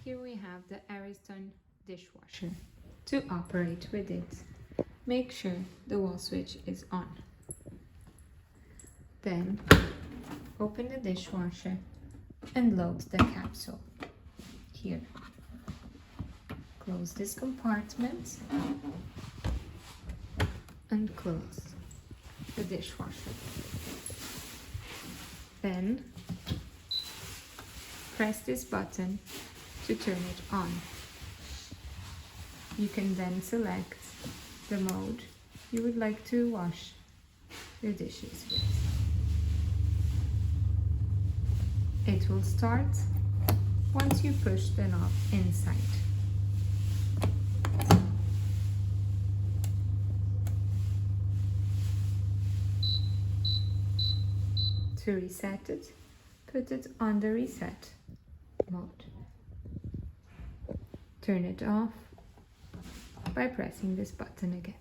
Here we have the Ariston Dishwasher. To operate with it, make sure the wall switch is on. Then open the dishwasher and load the capsule. Here. Close this compartment and close the dishwasher. Then press this button to turn it on. You can then select the mode you would like to wash your dishes with. It will start once you push the knob inside. To reset it, put it on the reset mode. Turn it off by pressing this button again.